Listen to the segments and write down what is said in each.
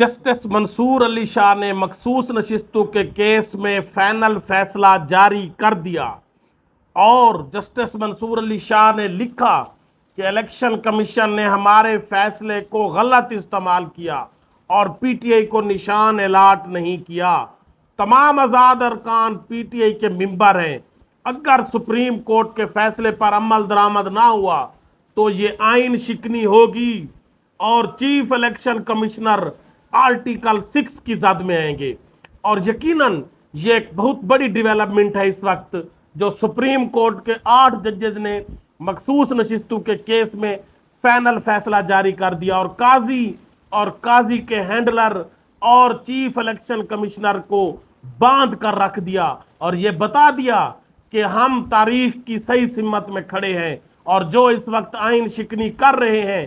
Justice Mansoor Ali Shah ने मखसूस नशिस्तों के केस में फाइनल फैसला जारी कर दिया और जस्टिस मंसूर अली शाह ने लिखा कि इलेक्शन कमीशन ने हमारे फैसले को गलत इस्तेमाल किया और पीटीआई को निशान अलाट नहीं किया। तमाम आज़ाद अरकान पीटीआई के मेंबर हैं। अगर सुप्रीम कोर्ट के फैसले पर अमल दरामद ना हुआ तो ये आइन शिकनी होगी और चीफ इलेक्शन कमिश्नर आर्टिकल 6 की जद में आएंगे। और यकीनन ये एक बहुत बड़ी डेवलपमेंट है इस वक्त जो सुप्रीम कोर्ट के 8 जजेस ने मखसूस नशिस्तों के केस में फाइनल फैसला जारी कर दिया और काजी के हैंडलर और चीफ इलेक्शन कमिश्नर को बांध कर रख दिया और ये बता दिया कि हम तारीख की सही सिमत में खड़े हैं और जो इस वक्त आइन शिकनी कर रहे हैं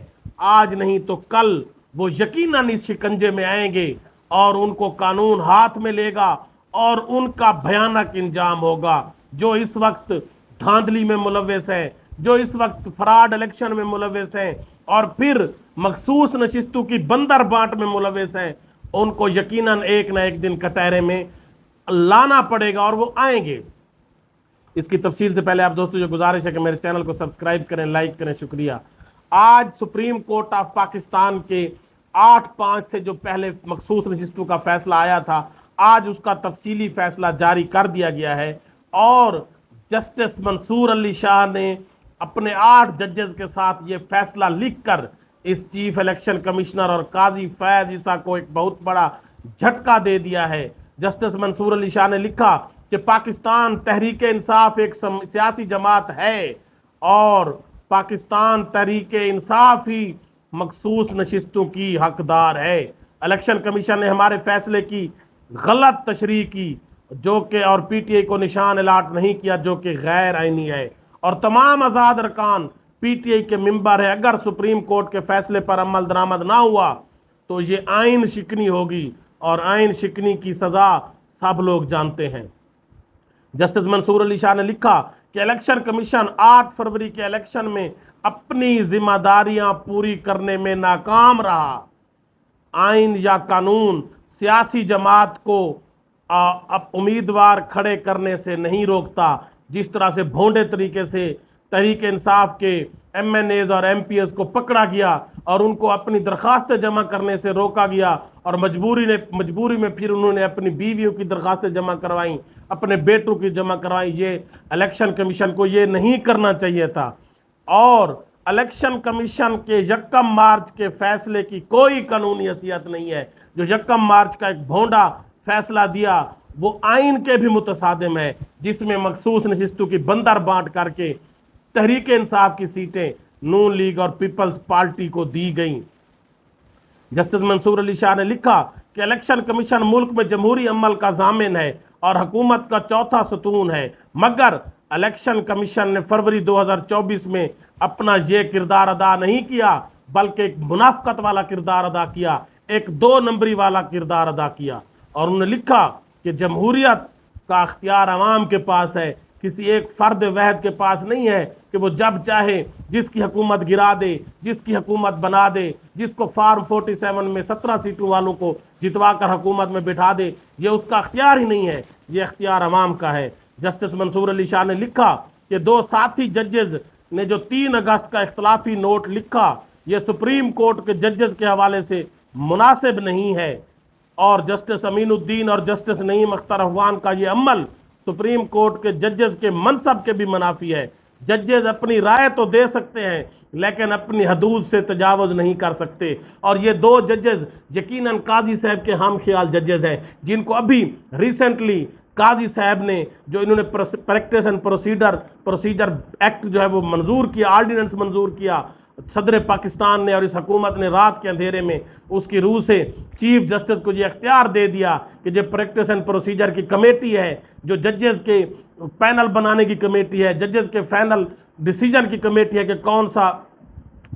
आज नहीं तो कल वो यकीनन इस शिकंजे में आएंगे और उनको कानून हाथ में लेगा और उनका भयानक इंजाम होगा। जो इस वक्त धांधली में मुलव्वस है, जो इस वक्त फ्रॉड इलेक्शन में मुलव्वस है और फिर मखसूस नशिस्तों की बंदर बांट में मुलव्वस है, उनको यकीनन एक ना एक दिन कटहरे में लाना पड़ेगा और वो आएंगे। इसकी तफसील से पहले आप दोस्तों जो गुजारिश है कि मेरे चैनल को सब्सक्राइब करें, लाइक करें, शुक्रिया। आज सुप्रीम कोर्ट ऑफ पाकिस्तान के 8/5 से जो पहले मखसूस नशिस्तों का फैसला आया था, आज उसका तफसीली फैसला जारी कर दिया गया है और जस्टिस मंसूर अली शाह ने अपने 8 जजेस के साथ ये फैसला लिखकर इस चीफ इलेक्शन कमिश्नर और काजी फैज ईसा को एक बहुत बड़ा झटका दे दिया है। जस्टिस मंसूर अली शाह ने लिखा कि पाकिस्तान तहरीक इंसाफ एक सियासी जमात है और पाकिस्तान तहरीक इंसाफ ही मखसूस नशिस्तों की हकदार है। इलेक्शन कमीशन ने हमारे फैसले की गलत तशरीह की जो कि और पीटीआई को निशान अलाट नहीं किया जो कि गैर आईनी है और तमाम आज़ाद अरकान पीटीआई के मेंबर है। अगर सुप्रीम कोर्ट के फैसले पर अमल दरामद ना हुआ तो ये आइन शिकनी होगी और आइन शिकनी की सजा सब लोग जानते हैं। जस्टिस मंसूर अली शाह ने लिखा कि इलेक्शन कमीशन 8 फरवरी के इलेक्शन में अपनी जिम्मेदारियां पूरी करने में नाकाम रहा। आइन या कानून सियासी जमात को अब उम्मीदवार खड़े करने से नहीं रोकता। जिस तरह से भोंडे तरीके से तहरीक इंसाफ के एमएनएज और एमपीएस को पकड़ा गया और उनको अपनी दरखास्तें जमा करने से रोका गया और मजबूरी में फिर उन्होंने अपनी बीवियों की दरखास्तें जमा करवाई, अपने बेटों की जमा करवाई। ये इलेक्शन कमीशन को ये नहीं करना चाहिए था और इलेक्शन कमीशन के 1 मार्च के फैसले की कोई कानूनी हैसियत नहीं है। जो 1 मार्च का एक भोंडा फैसला दिया वो आइन के भी मुतसादिम है जिसमें मखसूस नशिस्तों की बंदर बांट करके तहरीक इंसाफ की सीटें नून लीग और पीपल्स पार्टी को दी गई। जस्टिस मंसूर अली शाह ने लिखा कि इलेक्शन कमीशन मुल्क में जमहूरी अमल का जामिन है और हुकूमत का चौथा सतून है, मगर इलेक्शन कमीशन ने फरवरी 2024 में अपना ये किरदार अदा नहीं किया बल्कि एक मुनाफकत वाला किरदार अदा किया, एक 2 नंबरी वाला किरदार अदा किया। और उन्होंने लिखा कि जमहूरियत का अख्तियार अवाम के पास है, किसी एक फर्द वहद के पास नहीं है कि वो जब चाहे जिसकी हुकूमत गिरा दे, जिसकी हुकूमत बना दे, जिसको फार्म 47 में 17 सीटों वालों को जितवा कर हुकूमत में बिठा दे। ये उसका अख्तियार ही नहीं है, ये अख्तियार अवाम का है। जस्टिस मंसूर अली शाह ने लिखा कि 2 साथी जजेस ने जो 3 अगस्त का इख्तलाफी नोट लिखा ये सुप्रीम कोर्ट के जजेस के हवाले से मुनासिब नहीं है और जस्टिस अमीनुद्दीन और जस्टिस नईम अख्तर अफगान का ये अमल सुप्रीम कोर्ट के जजेस के मनसब के भी मुनाफी है। जजेस अपनी राय तो दे सकते हैं लेकिन अपनी हदूद से तजावुज नहीं कर सकते और ये 2 जजेस यकीनन काजी साहब के हम ख्याल जजेस हैं जिनको अभी रिसेंटली काजी साहब ने जो इन्होंने प्रैक्टिस एंड प्रोसीजर एक्ट जो है वो मंजूर किया, ऑर्डिनेंस मंजूर किया सदर पाकिस्तान ने और इस हुकूमत ने रात के अंधेरे में उसकी रूह से चीफ जस्टिस को ये अख्तियार दे दिया कि जो प्रैक्टिस एंड प्रोसीजर की कमेटी है, जो जजेस के पैनल बनाने की कमेटी है, जजेस के फाइनल डिसीजन की कमेटी है कि कौन सा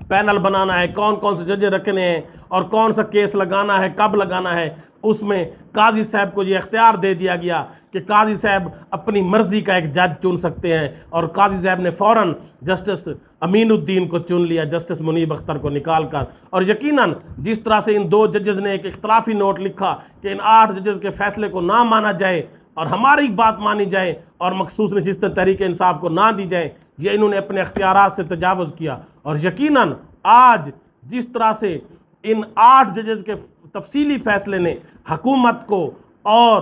पैनल बनाना है, कौन कौन से जज रखने हैं और कौन सा केस लगाना है, कब लगाना है, उसमें काजी साहब को ये इख्तियार दे दिया गया कि काजी साहब अपनी मर्जी का एक जज चुन सकते हैं। और काजी साहब ने फ़ौरन जस्टिस अमीनुद्दीन को चुन लिया, जस्टिस मुनीब अख्तर को निकाल कर। और यकीनन जिस तरह से इन 2 जजेस ने एक इख्तलाफी नोट लिखा कि इन 8 जजेस के फैसले को ना माना जाए और हमारी बात मानी जाए और मखसूस नशिस्त तहरीक इंसाफ को ना दी जाए, ये इन्होंने अपने अख्तियारात से तजावुज़ किया। और यकीनन आज जिस तरह से इन 8 जजेस के तफसीली फैसले ने हुकूमत को और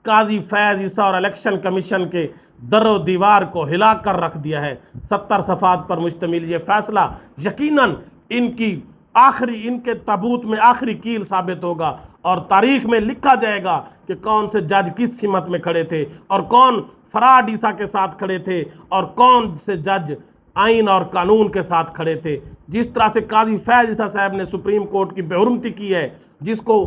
काजी फैज़ ईसा और इलेक्शन कमीशन के दरो दीवार को हिला कर रख दिया है। 70 सफ़ात पर मुश्तमिल ये फैसला यकीनन इनके ताबूत में आखिरी कील साबित होगा और तारीख में लिखा जाएगा कि कौन से जज किस सिमत में खड़े थे और कौन फराड ईसा के साथ खड़े थे और कौन से जज आइन और कानून के साथ खड़े थे। जिस तरह से काजी फैज़ ईसा साहब ने सुप्रीम कोर्ट की बेहुरमती की है, जिसको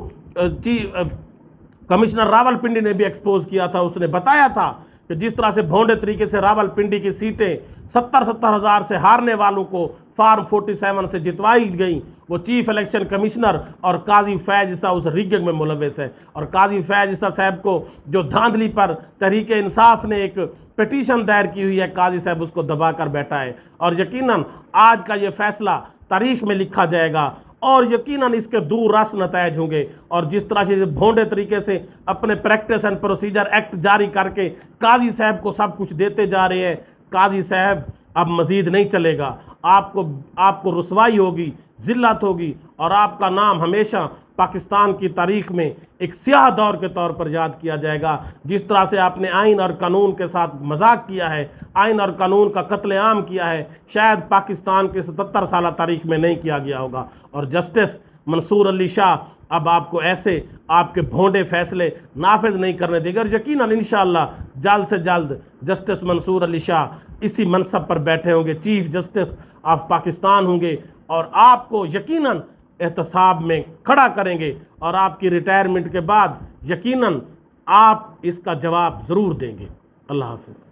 कमिश्नर रावलपिंडी ने भी एक्सपोज किया था, उसने बताया था कि जिस तरह से भोंडे तरीके से रावलपिंडी की सीटें 70-70 हज़ार से हारने वालों को फार्म 47 से जितवाई गई, वो चीफ इलेक्शन कमिश्नर और काजी फैज़ ईसा उस रिगिंग में मुलव्वस है। और काजी फैज़ ईसा साहब को जो धांधली पर तहरीक इंसाफ ने एक पिटीशन दायर की हुई है, काजी साहब उसको दबा कर बैठा है। और यकीनन आज का ये फैसला तारीख में लिखा जाएगा और यकीनन इसके दूर रस नतायज होंगे। और जिस तरह से भोंडे तरीके से अपने प्रैक्टिस एंड प्रोसीजर एक्ट जारी करके काजी साहब को सब कुछ देते जा रहे हैं, काजी साहब अब मज़ीद नहीं चलेगा। आपको रुसवाई होगी, ज़िल्लत होगी और आपका नाम हमेशा पाकिस्तान की तारीख में एक स्याह दौर के तौर पर याद किया जाएगा। जिस तरह से आपने आइन और कानून के साथ मजाक किया है, आइन और कानून का कत्लेआम किया है, शायद पाकिस्तान के 77 साल तारीख में नहीं किया गया होगा। और जस्टिस मंसूर अली शाह अब आपको ऐसे आपके भोंडे फैसले नाफिज नहीं करने देगा। और यकीनन इंशाअल्लाह जल्द से जल्द जस्टिस मंसूर अली शाह इसी मनसब पर बैठे होंगे, चीफ जस्टिस ऑफ पाकिस्तान होंगे और आपको यकीनन एहतसाब में खड़ा करेंगे और आपकी रिटायरमेंट के बाद यकीनन आप इसका जवाब ज़रूर देंगे। अल्लाह हाफ़िज़।